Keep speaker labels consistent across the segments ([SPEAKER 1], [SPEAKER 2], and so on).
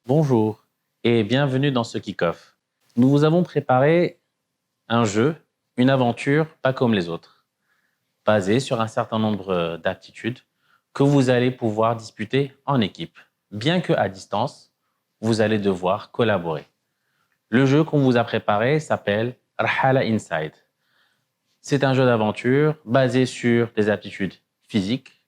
[SPEAKER 1] Bonjour et bienvenue dans ce kick-off. Nous vous avons préparé un jeu, une aventure pas comme les autres, basée sur un certain nombre d'aptitudes que vous allez pouvoir disputer en équipe. Bien qu'à distance, vous allez devoir collaborer. Le jeu qu'on vous a préparé s'appelle Rhala Inside. C'est un jeu d'aventure basé sur des aptitudes physiques,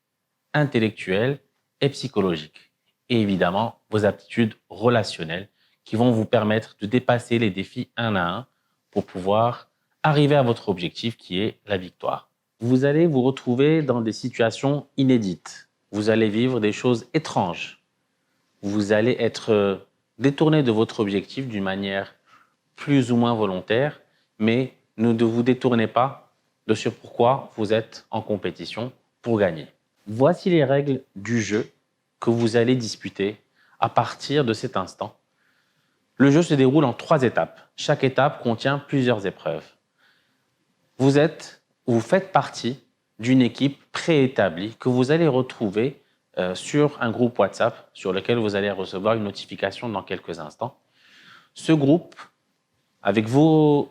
[SPEAKER 1] intellectuelles et psychologiques. Et évidemment, vos aptitudes relationnelles qui vont vous permettre de dépasser les défis un à un pour pouvoir arriver à votre objectif qui est la victoire. Vous allez vous retrouver dans des situations inédites. Vous allez vivre des choses étranges. Vous allez être détourné de votre objectif d'une manière plus ou moins volontaire, mais ne vous détournez pas de ce pourquoi vous êtes en compétition pour gagner. Voici les règles du jeu que vous allez disputer à partir de cet instant. Le jeu se déroule en 3 étapes. Chaque étape contient plusieurs épreuves. Vous faites partie d'une équipe préétablie que vous allez retrouver sur un groupe WhatsApp sur lequel vous allez recevoir une notification dans quelques instants. Ce groupe, avec vos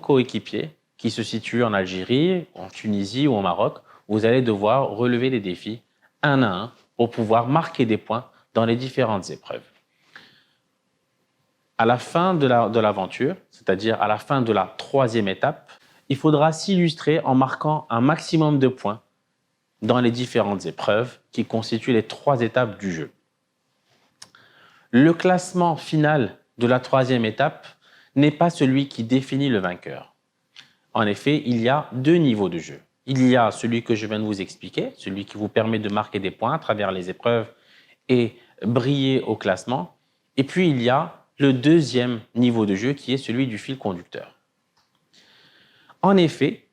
[SPEAKER 1] coéquipiers qui se situent en Algérie, en Tunisie ou au Maroc, vous allez devoir relever les défis un à un pour pouvoir marquer des points dans les différentes épreuves. À la fin de l'aventure, c'est-à-dire à la fin de la 3e étape, il faudra s'illustrer en marquant un maximum de points dans les différentes épreuves qui constituent les 3 étapes du jeu. Le classement final de la 3e étape n'est pas celui qui définit le vainqueur. En effet, il y a 2 niveaux de jeu. Il y a celui que je viens de vous expliquer, celui qui vous permet de marquer des points à travers les épreuves et briller au classement. Et puis, il y a le 2e niveau de jeu qui est celui du fil conducteur. En effet,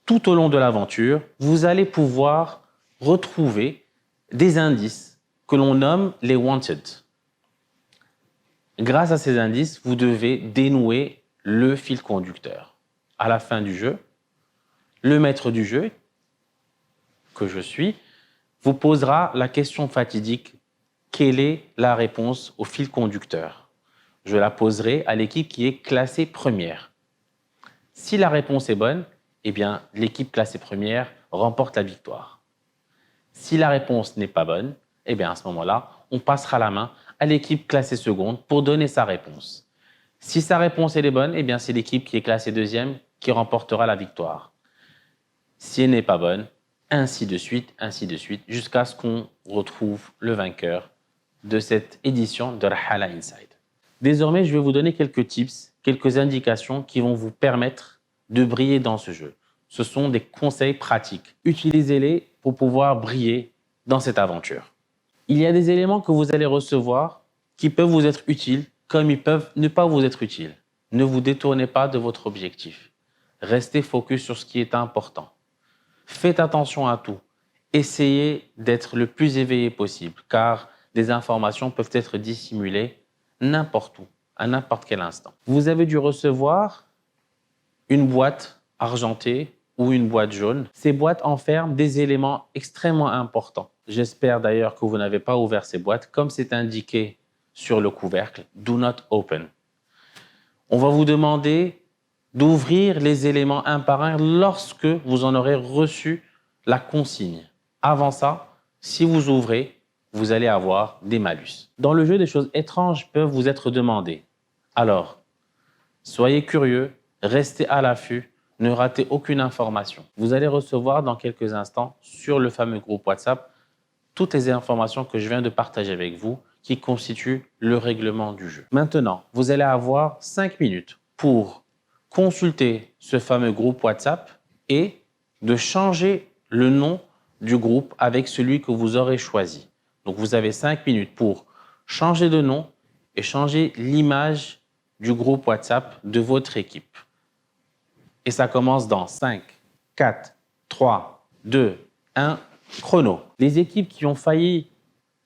[SPEAKER 1] tout au long de l'aventure, vous allez pouvoir retrouver des indices que l'on nomme les wanted. Grâce à ces indices, vous devez dénouer le fil conducteur. À la fin du jeu, le maître du jeu, que je suis, vous posera la question fatidique: quelle est la réponse au fil conducteur? Je la poserai à l'équipe qui est classée première. Si la réponse est bonne, eh bien, l'équipe classée première remporte la victoire. Si la réponse n'est pas bonne, eh bien, à ce moment-là, on passera la main à l'équipe classée seconde pour donner sa réponse. Si sa réponse est bonne, eh bien, c'est l'équipe qui est classée 2e qui remportera la victoire. Si elle n'est pas bonne, ainsi de suite, jusqu'à ce qu'on retrouve le vainqueur de cette édition de Rhala Inside. Désormais, je vais vous donner quelques tips, quelques indications qui vont vous permettre de briller dans ce jeu. Ce sont des conseils pratiques. Utilisez-les pour pouvoir briller dans cette aventure. Il y a des éléments que vous allez recevoir qui peuvent vous être utiles, comme ils peuvent ne pas vous être utiles. Ne vous détournez pas de votre objectif. Restez focus sur ce qui est important. Faites attention à tout. Essayez d'être le plus éveillé possible, car des informations peuvent être dissimulées n'importe où, à n'importe quel instant. Vous avez dû recevoir une boîte argentée ou une boîte jaune. Ces boîtes enferment des éléments extrêmement importants. J'espère d'ailleurs que vous n'avez pas ouvert ces boîtes, comme c'est indiqué sur le couvercle, Do not open. On va vous demander d'ouvrir les éléments un par un lorsque vous en aurez reçu la consigne. Avant ça, si vous ouvrez, vous allez avoir des malus. Dans le jeu, des choses étranges peuvent vous être demandées. Alors, soyez curieux, restez à l'affût, ne ratez aucune information. Vous allez recevoir dans quelques instants sur le fameux groupe WhatsApp toutes les informations que je viens de partager avec vous qui constituent le règlement du jeu. Maintenant, vous allez avoir 5 minutes pour consulter ce fameux groupe WhatsApp et de changer le nom du groupe avec celui que vous aurez choisi. Donc, vous avez 5 minutes pour changer de nom et changer l'image du groupe WhatsApp de votre équipe. Et ça commence dans 5, 4, 3, 2, 1, chrono. Les équipes qui ont failli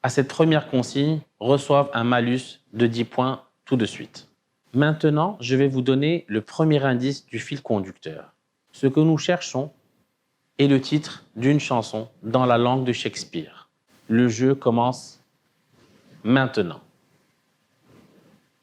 [SPEAKER 1] à cette première consigne reçoivent un malus de 10 points tout de suite. Maintenant, je vais vous donner le premier indice du fil conducteur. Ce que nous cherchons est le titre d'une chanson dans la langue de Shakespeare. Le jeu commence maintenant.